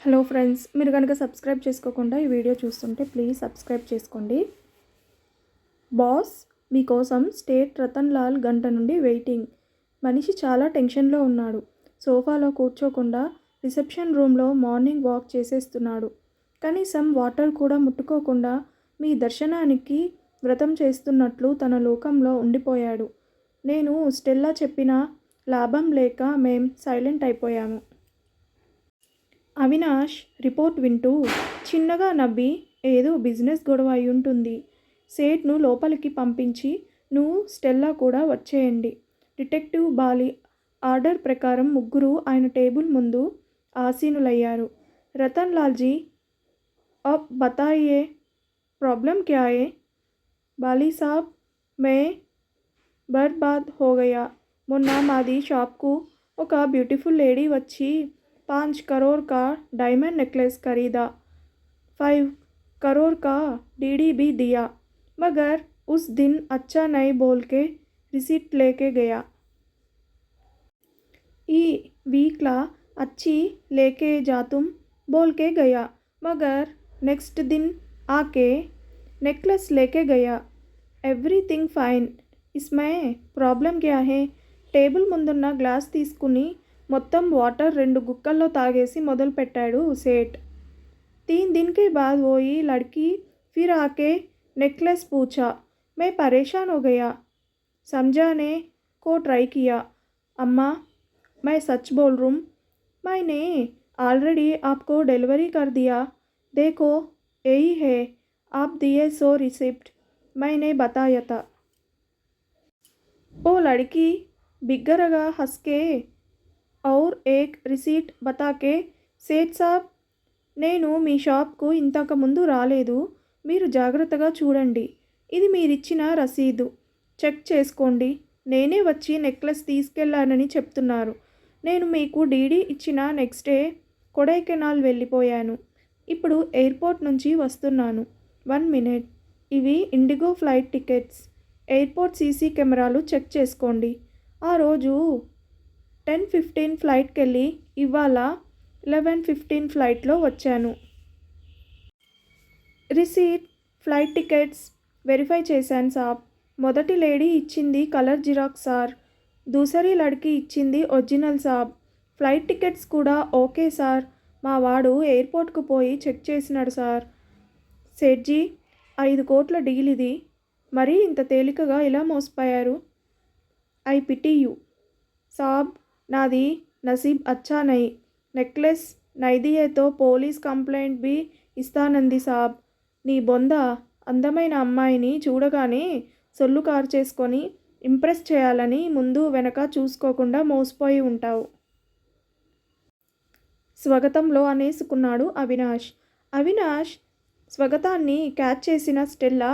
Hello friends, మీరు కనుక subscribe చేసుకోకుండా ఈ వీడియో చూస్తుంటే ప్లీజ్ సబ్స్క్రైబ్ చేసుకోండి. బాస్ మీకోసం స్టేట్ రతన్ లాల్ గంట నుండి వెయిటింగ్. మనిషి చాలా టెన్షన్లో ఉన్నాడు. సోఫాలో కూర్చోకుండా రిసెప్షన్ రూమ్లో మార్నింగ్ వాక్ చేసేస్తున్నాడు. కనీసం వాటర్ కూడా ముట్టుకోకుండా మీ దర్శనానికి వ్రతం చేస్తున్నట్లు తన లోకంలో ఉండిపోయాడు. నేను స్టెల్లా చెప్పిన లాభం లేక మేం సైలెంట్ అయిపోయాము. అవినాష్ రిపోర్ట్ వింటూ చిన్నగా నవ్వి, ఏదో బిజినెస్ గొడవ అయి ఉంటుంది. సేట్ను లోపలికి పంపించి నువ్వు స్టెల్లా కూడా వచ్చేయండి. డిటెక్టివ్ బాలి ఆర్డర్ ప్రకారం ముగ్గురు ఆయన టేబుల్ ముందు ఆసీనులయ్యారు. రతన్ లాల్జీ, అబ్ బతాయియే ప్రాబ్లం క్యా హై? బాలి సాబ్, మే బర్బాద్ హో గయా. మొన్న మాది షాప్కు ఒక బ్యూటిఫుల్ లేడీ వచ్చి 5 करोड़ का डायमंड नेकलेस खरीदा, 5 करोड़ का डीडी भी दिया, मगर उस दिन अच्छा नहीं बोल के रिसीट लेके गया. ఈ వీక్లా अच्छी लेके जातुम बोल के गया, मगर नेक्स्ट दिन आके नेकलेस लेके गया. एवरीथिंग फाइन, इसमें प्रॉब्लम क्या है? టేబుల్ ముందున్న గ్లాస్ తీసుకుని మొత్తం వాటర్ 2 గుక్కల్లో తాగేసి మొదలుపెట్టాడు సేట్. 3 दिन के बाद वही लड़की फिर आके नेकलेस पूछा, मैं परेशान हो गया. समझाने को ट्राई किया. अम्मा, मैं सच बोल रहा हूँ, मैंने ऑलरेडी आपको डिलीवरी कर दिया. देखो यही है, आप दिए सो रिसिप्ट मैंने बताया था. वो लड़की बिग्गरगा हंस के और एक రిసీట్ బతాకే, సేట్ సాబ్, నేను మీ షాప్కు ఇంతకు ముందు రాలేదు. మీరు జాగ్రత్తగా చూడండి. ఇది మీరిచ్చిన రసీదు, చెక్ చేసుకోండి. నేనే వచ్చి నెక్లెస్ తీసుకెళ్లానని చెప్తున్నారు. నేను మీకు డీడీ ఇచ్చిన నెక్స్ట్ డే కొడైకెనాల్ వెళ్ళిపోయాను. ఇప్పుడు ఎయిర్పోర్ట్ నుంచి వస్తున్నాను. 1 మినిట్. ఇవి IndiGo flight tickets. Airport CC కెమెరాలు చెక్ చేసుకోండి. ఆ రోజు 10:15 ఫ్లైట్కి వెళ్ళి ఇవాళ 11:15 ఫ్లైట్లో వచ్చాను. రిసీట్, ఫ్లైట్ టికెట్స్ వెరిఫై చేశాను సాబ్. మొదటి లేడీ ఇచ్చింది కలర్ జిరాక్స్ సార్, దూసరి లడ్కి ఇచ్చింది ఒరిజినల్ సాబ్. ఫ్లైట్ టికెట్స్ కూడా ఓకే సార్. మా వాడు ఎయిర్పోర్ట్కు పోయి చెక్ చేసినాడు సార్. సేట్జీ, 5 కోట్ల డీల్ ఇది. మరీ ఇంత తేలికగా ఇలా మోసపోయారు. ఐ పిటీ యూ సాబ్, నాది నసీబ్ అచ్చా నహీ. నెక్లెస్ నైదియేతో పోలీస్ కంప్లైంట్ బి ఇస్తానంది సాబ్. నీ బొంద, అందమైన అమ్మాయిని చూడగానే సొల్లు కార్చేసుకొని ఇంప్రెస్ చేయాలని ముందు వెనక చూసుకోకుండా మోసపోయి ఉంటావు. స్వాగతంలో అనేసుకున్నాడు అవినాష్. అవినాష్ స్వాగతాన్ని క్యాచ్ చేసిన Stella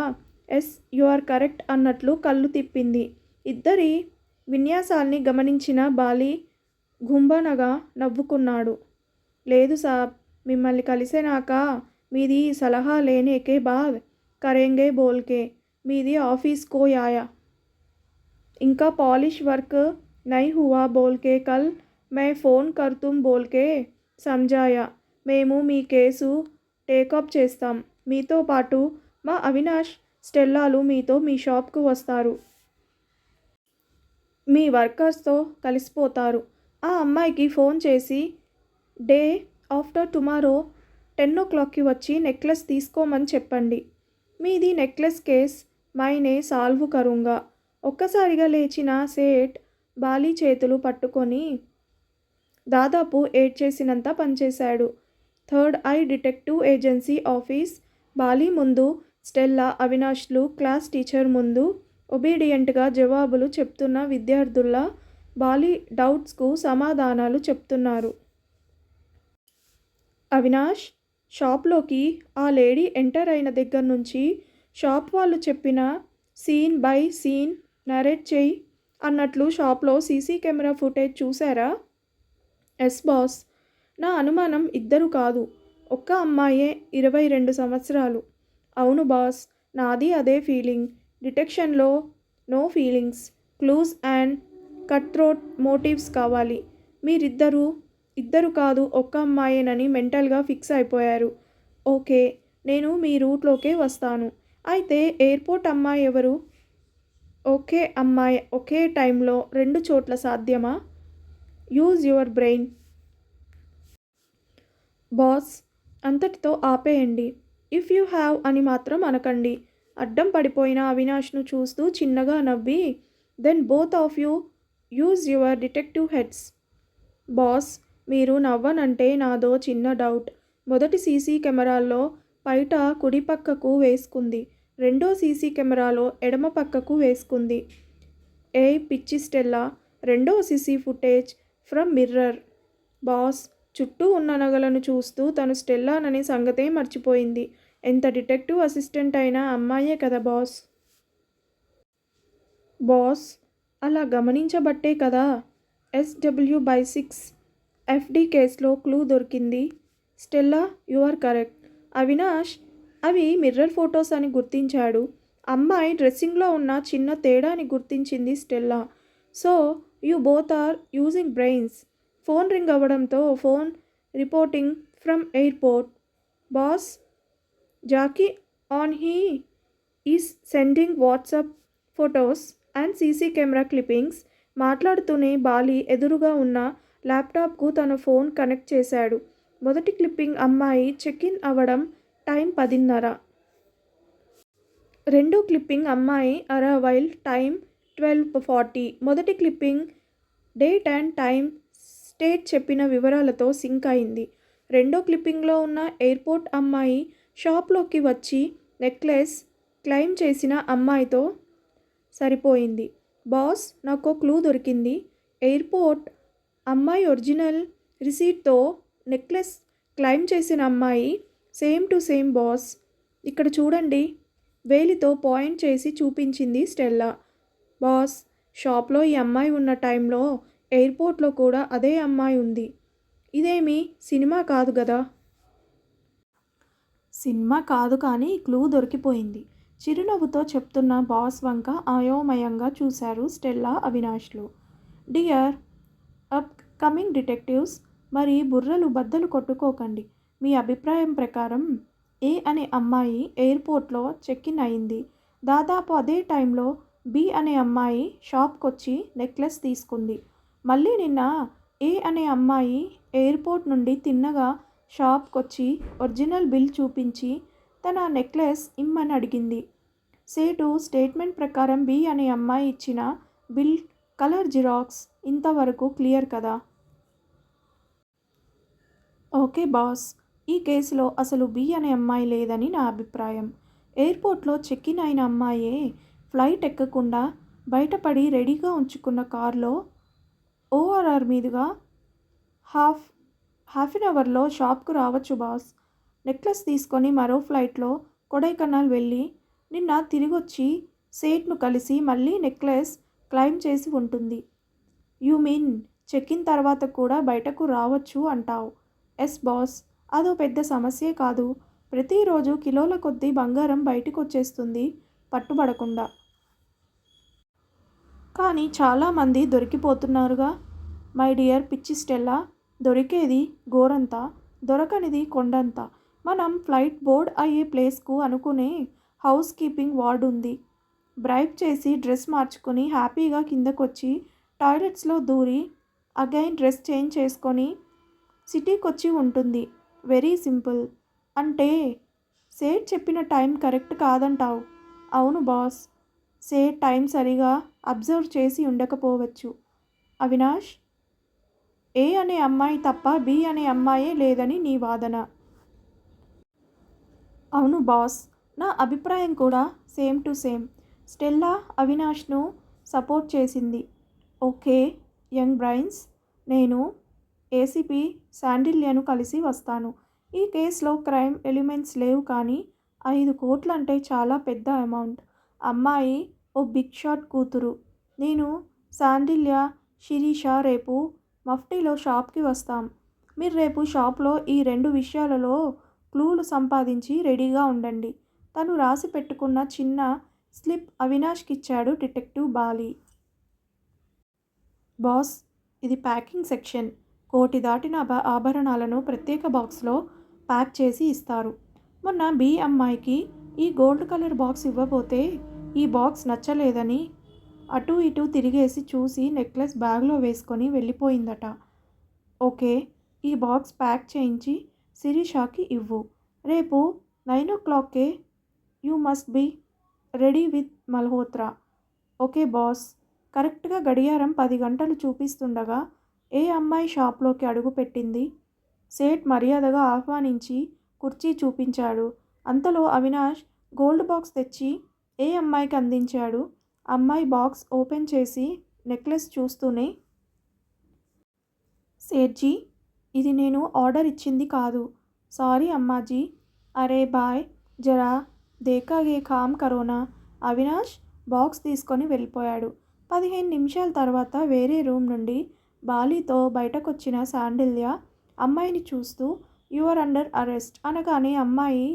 yes you are correct అన్నట్లు కళ్ళు తిప్పింది. ఇద్దరి విన్యాసాల్ని గమనించిన బాలి గుంబనగా నవ్వుకున్నాడు. లేదు సాబ్, మిమ్మల్ని కలిసినాక మీది సలహా లేనేకే బాద్ కరేంగే బోల్కే మీది ఆఫీస్కో యాయా. ఇంకా పాలిష్ వర్క్ నై హువా బోల్కే కల్ మే ఫోన్ కర్తుమ్ బోల్కే సంజాయా. మేము మీ కేసు టేకప్ చేస్తాం. మీతో పాటు మా అవినాష్, స్టెల్లాలు మీతో మీ షాప్కు వస్తారు. మీ వర్కర్స్తో కలిసిపోతారు. ఆ అమ్మాయికి ఫోన్ చేసి డే ఆఫ్టర్ టుమారో 10 o'clockకి వచ్చి నెక్లెస్ తీసుకోమని చెప్పండి. మీది నెక్లెస్ కేస్ మైనే సాల్వ్ కరుంగా. ఒక్కసారిగా లేచిన సేట్ బాలి చేతులు పట్టుకొని దాదాపు ఏడ్చేసినంత పనిచేశాడు. Third eye detective agency office. Bali ముందు స్టెల్లా, అవినాష్లు క్లాస్ టీచర్ ముందు ఒబీడియంట్గా జవాబులు చెప్తున్న విద్యార్థుల్లా బాలి డౌట్స్కు సమాధానాలు చెప్తున్నారు. అవినాష్ షాప్లోకి ఆ లేడీ ఎంటర్ అయిన దగ్గర నుంచి షాప్ వాళ్ళు చెప్పిన సీన్ బై సీన్ నరేట్ చేయి అన్నట్లు షాప్లో సీసీ కెమెరా ఫుటేజ్ చూసారా? Yes boss. నా అనుమానం ఇద్దరు కాదు, ఒక్క అమ్మాయే, 22 సంవత్సరాలు. అవును బాస్, నాది అదే ఫీలింగ్. డిటెక్షన్లో no feelings, clues and cut throat motives కావాలి. మీరిద్దరూ ఇద్దరు కాదు ఒక్క అమ్మాయేనని మెంటల్గా ఫిక్స్ అయిపోయారు. ఓకే, నేను మీ రూట్లోకే వస్తాను. అయితే ఎయిర్పోర్ట్ అమ్మాయి ఎవరు? ఒకే అమ్మాయి ఒకే టైంలో రెండు చోట్ల సాధ్యమా? Use your brain. బాస్, అంతటితో ఆపేయండి. ఇఫ్ యూ హ్యావ్ అని మాత్రం అనకండి. అడ్డం పడిపోయిన అవినాష్ను చూస్తూ చిన్నగా నవ్వి, then both of you use your detective heads. Boss, మీరు నవ్వనంటే నాదో చిన్న డౌట్. మొదటి సీసీ కెమెరాల్లో పైట కుడి పక్కకు వేసుకుంది, రెండో సీసీ కెమెరాలో ఎడమ పక్కకు వేసుకుంది. ఏయ్ పిచ్చి స్టెల్లా, రెండో CC footage from mirror. Boss, చుట్టూ ఉన్న నగలను చూస్తూ తను స్టెల్లాననే సంగతే మర్చిపోయింది. ఎంత డిటెక్టివ్ అసిస్టెంట్ అయినా అమ్మాయే కదా బాస్. బాస్, అలా గమనించబట్టే కదా SW/6 FD కేసులో క్లూ దొరికింది. Stella, you are correct. Avinash అవి మిర్రర్ ఫొటోస్ అని గుర్తించాడు. అమ్మాయి డ్రెస్సింగ్లో ఉన్న చిన్న తేడాని గుర్తించింది Stella. So you both are using brains. Phone ring అవ్వడంతో phone reporting from airport. Boss, Jackie on he is sending WhatsApp photos and CC camera clippings. మాట్లాడుతూనే బాలి ఎదురుగా ఉన్న ల్యాప్టాప్కు తన ఫోన్ కనెక్ట్ చేశాడు. మొదటి క్లిప్పింగ్ అమ్మాయి చెక్ ఇన్ అవ్వడం టైం 10:30. రెండో క్లిప్పింగ్ అమ్మాయి అరైవల్ టైం 12:40. మొదటి clipping date and time state చెప్పిన వివరాలతో సింక్ అయింది. రెండో క్లిప్పింగ్లో ఉన్న ఎయిర్పోర్ట్ అమ్మాయి షాప్లోకి వచ్చి నెక్లెస్ క్లెయిమ్ చేసిన అమ్మాయితో సరిపోయింది. బాస్, నాకు క్లూ దొరికింది. ఎయిర్పోర్ట్ అమ్మాయి ఒరిజినల్ రిసీట్తో నెక్లెస్ క్లెయిమ్ చేసిన అమ్మాయి సేమ్ టు సేమ్ బాస్. ఇక్కడ చూడండి, వేలితో పాయింట్ చేసి చూపించింది స్టెల్లా. బాస్, షాప్లో ఈ అమ్మాయి ఉన్న టైంలో ఎయిర్పోర్ట్లో కూడా అదే అమ్మాయి ఉంది. ఇదేమీ సినిమా కాదు కదా. సినిమా కాదు కానీ క్లూ దొరికిపోయింది. చిరునవ్వుతో చెప్తున్న బాస్ వంక అయోమయంగా చూశారు స్టెల్లా అవినాష్లు. డియర్ అప్ కమింగ్ డిటెక్టివ్స్, మరి బుర్రలు బద్దలు కొట్టుకోకండి. మీ అభిప్రాయం ప్రకారం ఏ అనే అమ్మాయి ఎయిర్పోర్ట్లో చెక్ ఇన్ అయింది. దాదాపు అదే టైంలో బి అనే అమ్మాయి షాప్కొచ్చి నెక్లెస్ తీసుకుంది. మళ్ళీ నిన్న ఏ అనే అమ్మాయి ఎయిర్పోర్ట్ నుండి తిన్నగా షాప్కొచ్చి ఒరిజినల్ బిల్ చూపించి తన నెక్లెస్ ఇమ్మని అడిగింది. సేటు స్టేట్మెంట్ ప్రకారం బి అనే అమ్మాయి ఇచ్చిన బిల్ కలర్ జిరాక్స్. ఇంతవరకు క్లియర్ కదా. ఓకే బాస్, ఈ కేసులో అసలు బి అనే అమ్మాయి లేదని నా అభిప్రాయం. ఎయిర్పోర్ట్లో చెక్ ఇన్ అయిన అమ్మాయే ఫ్లైట్ ఎక్కకుండా బయటపడి రెడీగా ఉంచుకున్న కారులో ORR మీదుగా హాఫ్ అన్ అవర్లో షాప్కు రావచ్చు బాస్. నెక్లెస్ తీసుకొని మరో ఫ్లైట్లో కొడైకెనాల్ వెళ్ళి నిన్న తిరిగొచ్చి సేట్ను కలిసి మళ్ళీ నెక్లెస్ క్లెయిమ్ చేసి ఉంటుంది. యూ మీన్ చెక్ ఇన్ తర్వాత కూడా బయటకు రావచ్చు అంటావు. ఎస్ బాస్, అదో పెద్ద సమస్యే కాదు. ప్రతిరోజు కిలోల కొద్దీ బంగారం బయటకు వచ్చేస్తుంది పట్టుబడకుండా. కానీ చాలామంది దొరికిపోతున్నారుగా. మై డియర్ పిచ్చి స్టెల్లా, దొరికేది గోరంతా, దొరకనిది కొండంతా. మనం ఫ్లైట్ బోర్డ్ అయ్యే ప్లేస్కు అనుకునే హౌస్ కీపింగ్ వార్డ్ ఉంది. బ్రైబ్ చేసి డ్రెస్ మార్చుకొని హ్యాపీగా కిందకొచ్చి టాయిలెట్స్లో దూరి అగైన్ డ్రెస్ చేంజ్ చేసుకొని సిటీకొచ్చి ఉంటుంది. Very simple. అంటే సేట్ చెప్పిన టైం కరెక్ట్ కాదంటావు. అవును బాస్, సేట్ టైం సరిగా అబ్జర్వ్ చేసి ఉండకపోవచ్చు. అవినాష్, ఏ అనే అమ్మాయి తప్ప బి అనే అమ్మాయే లేదని నీ వాదన. అవును బాస్, నా అభిప్రాయం కూడా సేమ్ టు సేమ్. స్టెల్లా అవినాష్ను సపోర్ట్ చేసింది. ఓకే యంగ్ బ్రైన్స్, నేను ఏసీపీ శాండిల్యను కలిసి వస్తాను. ఈ కేసులో క్రైమ్ ఎలిమెంట్స్ లేవు కానీ 5 కోట్లంటే చాలా పెద్ద అమౌంట్. అమ్మాయి ఓ బిగ్ షాట్ కూతురు. నేను శాండిల్య శిరీష రేపు మఫ్టీలో షాప్కి వస్తాం. మీరు రేపు షాప్లో ఈ 2 విషయాలలో క్లూలు సంపాదించి రెడీగా ఉండండి. తను రాసి పెట్టుకున్న చిన్న స్లిప్ అవినాష్కిచ్చాడు డిటెక్టివ్ బాలి. బాస్, ఇది ప్యాకింగ్ సెక్షన్. కోటి దాటిన ఆభరణాలను ప్రత్యేక బాక్స్లో ప్యాక్ చేసి ఇస్తారు. మొన్న బి అమ్మాయికి ఈ గోల్డ్ కలర్ బాక్స్ ఇవ్వబోతే ఈ బాక్స్ నచ్చలేదని అటు ఇటు తిరిగేసి చూసి నెక్లెస్ బ్యాగ్లో వేసుకొని వెళ్ళిపోయిందట. ఓకే, ఈ బాక్స్ ప్యాక్ చేయించి శిరీషకి ఇవ్వు. రేపు 9 o'clockకే you must be ready with Malhotra. Okay boss. కరెక్ట్గా గడియారం 10 గంటలు చూపిస్తుండగా ఏ అమ్మాయి షాప్లోకి అడుగుపెట్టింది. సేట్ మర్యాదగా ఆహ్వానించి కుర్చీ చూపించాడు. అంతలో అవినాష్ గోల్డ్ బాక్స్ తెచ్చి ఏ అమ్మాయికి అందించాడు. అమ్మాయి బాక్స్ ఓపెన్ చేసి నెక్లెస్ చూస్తూనే, సేట్జీ, ఇది నేను ఆర్డర్ ఇచ్చింది కాదు. సారీ అమ్మాజీ. అరే బాయ్, జరా దేకాగే కామ్ కరోనా. అవినాష్ బాక్స్ తీసుకొని వెళ్ళిపోయాడు. 15 నిమిషాల తర్వాత వేరే రూమ్ నుండి బాలీతో బయటకొచ్చిన శాండిల్య అమ్మాయిని చూస్తూ యు ఆర్ అండర్ అరెస్ట్ అనగానే అమ్మాయి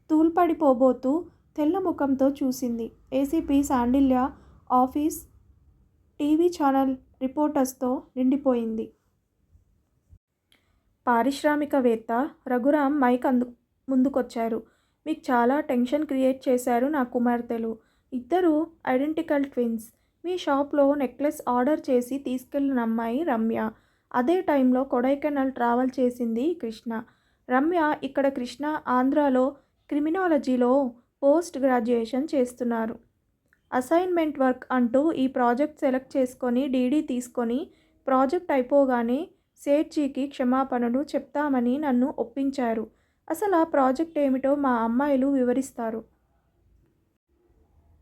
తూల్పడిపోబోతూ తెల్ల ముఖంతో చూసింది. ACP Sandilya office TV channel రిపోర్టర్స్తో నిండిపోయింది. పారిశ్రామికవేత్త రఘురామ్ మైక్ ముందుకొచ్చారు. మీకు చాలా టెన్షన్ క్రియేట్ చేశారు నా కుమార్తెలు. ఇద్దరు ఐడెంటికల్ ట్విన్స్. మీ షాప్లో నెక్లెస్ ఆర్డర్ చేసి తీసుకెళ్లిన అమ్మాయి రమ్య. అదే టైంలో కొడైకెనాల్ ట్రావెల్ చేసింది కృష్ణ. రమ్య ఇక్కడ కృష్ణ ఆంధ్రాలో క్రిమినాలజీలో పోస్ట్ గ్రాడ్యుయేషన్ చేస్తున్నారు. అసైన్మెంట్ వర్క్ అంటూ ఈ ప్రాజెక్ట్ సెలెక్ట్ చేసుకొని డీడీ తీసుకొని ప్రాజెక్ట్ అయిపోగానే సేట్జీకి క్షమాపణలు చెప్తామని నన్ను ఒప్పించారు. అసలు ఆ ప్రాజెక్ట్ ఏమిటో మా అమ్మాయిలు వివరిస్తారు.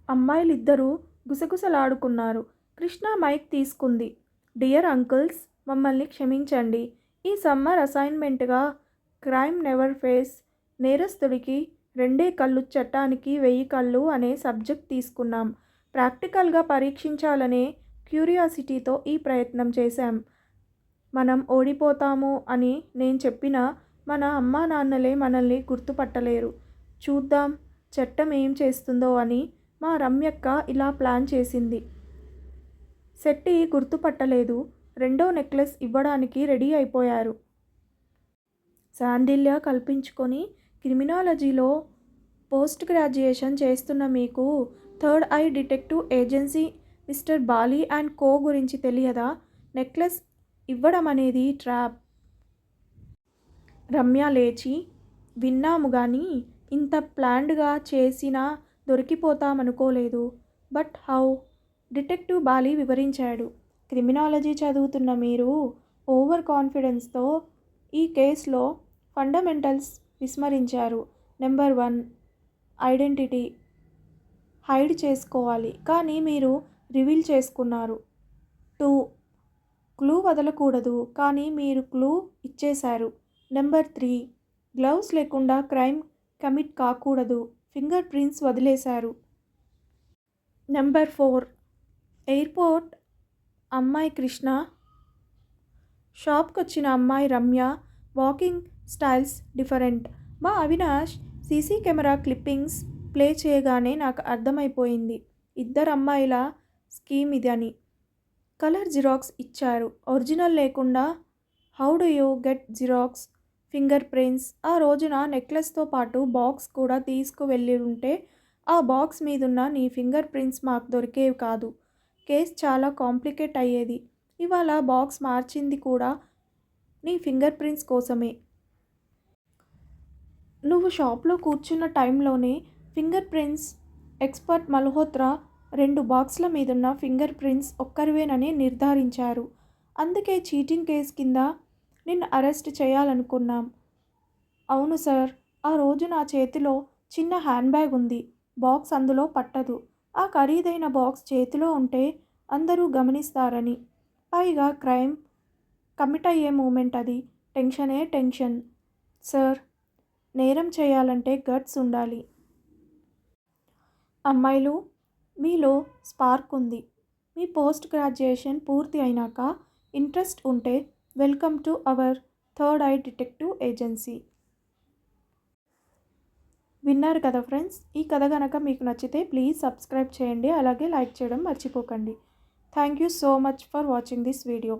అమ్మాయిలిద్దరూ గుసగుసలాడుకున్నారు. కృష్ణ మైక్ తీసుకుంది. డియర్ అంకుల్స్, మమ్మల్ని క్షమించండి. ఈ సమ్మర్ అసైన్మెంట్గా క్రైమ్ నెవర్ ఫేస్, నేరస్తుడికి 2 కళ్ళు చట్టానికి 1000 కళ్ళు అనే సబ్జెక్ట్ తీసుకున్నాం. ప్రాక్టికల్గా పరీక్షించాలనే క్యూరియాసిటీతో ఈ ప్రయత్నం చేశాం. మనం ఓడిపోతాము అని నేను చెప్పినా మన అమ్మా నాన్నలే మనల్ని గుర్తుపట్టలేరు. చూద్దాం చట్టం ఏం చేస్తుందో అని మా రమ్యక్క ఇలా ప్లాన్ చేసింది. శెట్టి గుర్తుపట్టలేదు. 2వ నెక్లెస్ ఇవ్వడానికి రెడీ అయిపోయారు. శాండిల్య కల్పించుకొని క్రిమినాలజీలో పోస్ట్ గ్రాడ్యుయేషన్ చేస్తున్న మీకు third eye detective agency mister Bali and co గురించి తెలియదా? నెక్లెస్ ఇవ్వడం అనేది ట్రాప్. రమ్య లేచి, విన్నాము కానీ ఇంత ప్లాన్డ్గా చేసినా దొరికిపోతామనుకోలేదు. But how? డిటెక్టివ్ బాలీ వివరించాడు. క్రిమినాలజీ చదువుతున్న మీరు ఓవర్ కాన్ఫిడెన్స్తో ఈ కేసులో ఫండమెంటల్స్ విస్మరించారు. నెంబర్ 1, ఐడెంటిటీ హైడ్ చేసుకోవాలి, కానీ మీరు రివీల్ చేసుకున్నారు. 2, క్లూ వదలకూడదు, కానీ మీరు క్లూ ఇచ్చేశారు. నెంబర్ 3, గ్లవ్స్ లేకుండా క్రైమ్ కమిట్ కాకూడదు, ఫింగర్ ప్రింట్స్ వదిలేశారు. నెంబర్ 4, ఎయిర్పోర్ట్ అమ్మాయి కృష్ణ, షాప్కొచ్చిన అమ్మాయి రమ్య వాకింగ్ స్టైల్స్ డిఫరెంట్. మా Avinash CC camera clippings play చేయగానే నాకు అర్థమైపోయింది ఇద్దరు అమ్మాయిల స్కీమ్ ఇది అని. కలర్ జిరాక్స్ ఇచ్చారు, ఒరిజినల్ లేకుండా. How do you get xerox? Finger prints. ఆ రోజున నెక్లెస్తో పాటు బాక్స్ కూడా తీసుకువెళ్ళి ఉంటే ఆ బాక్స్ మీదున్న నీ ఫింగర్ ప్రింట్స్ మాకు దొరికేవి కాదు. కేస్ చాలా కాంప్లికేట్ అయ్యేది. ఇవాళ బాక్స్ మార్చింది కూడా నీ ఫింగర్ ప్రింట్స్ కోసమే. నువ్వు షాప్లో కూర్చున్న టైంలోనే ఫింగర్ ప్రింట్స్ ఎక్స్పర్ట్ మల్హోత్రా 2 బాక్స్ల మీదున్న ఫింగర్ ప్రింట్స్ ఒక్కరివేనని నిర్ధారించారు. అందుకే చీటింగ్ కేసు కింద నిన్ను అరెస్ట్ చేయాలనుకున్నాం. అవును సార్, ఆ రోజు నా చేతిలో చిన్న హ్యాండ్ బ్యాగ్ ఉంది, బాక్స్ అందులో పట్టదు. ఆ ఖరీదైన బాక్స్ చేతిలో ఉంటే అందరూ గమనిస్తారని. పైగా క్రైమ్ కమిట్ అయ్యే మూమెంట్ అది. టెన్షనే టెన్షన్. సార్, నేరం చేయాలంటే గట్స్ ఉండాలి. అమ్మాయిలు, మీలో స్పార్క్ ఉంది. మీ పోస్ట్ గ్రాడ్యుయేషన్ పూర్తి అయినాక ఇంట్రెస్ట్ ఉంటే welcome to our third eye detective agency. విన్నారు కదా ఫ్రెండ్స్. ఈ కథ కనుక మీకు నచ్చితే ప్లీజ్ సబ్స్క్రైబ్ చేయండి, అలాగే లైక్ చేయడం మర్చిపోకండి. Thank you so much for watching this video.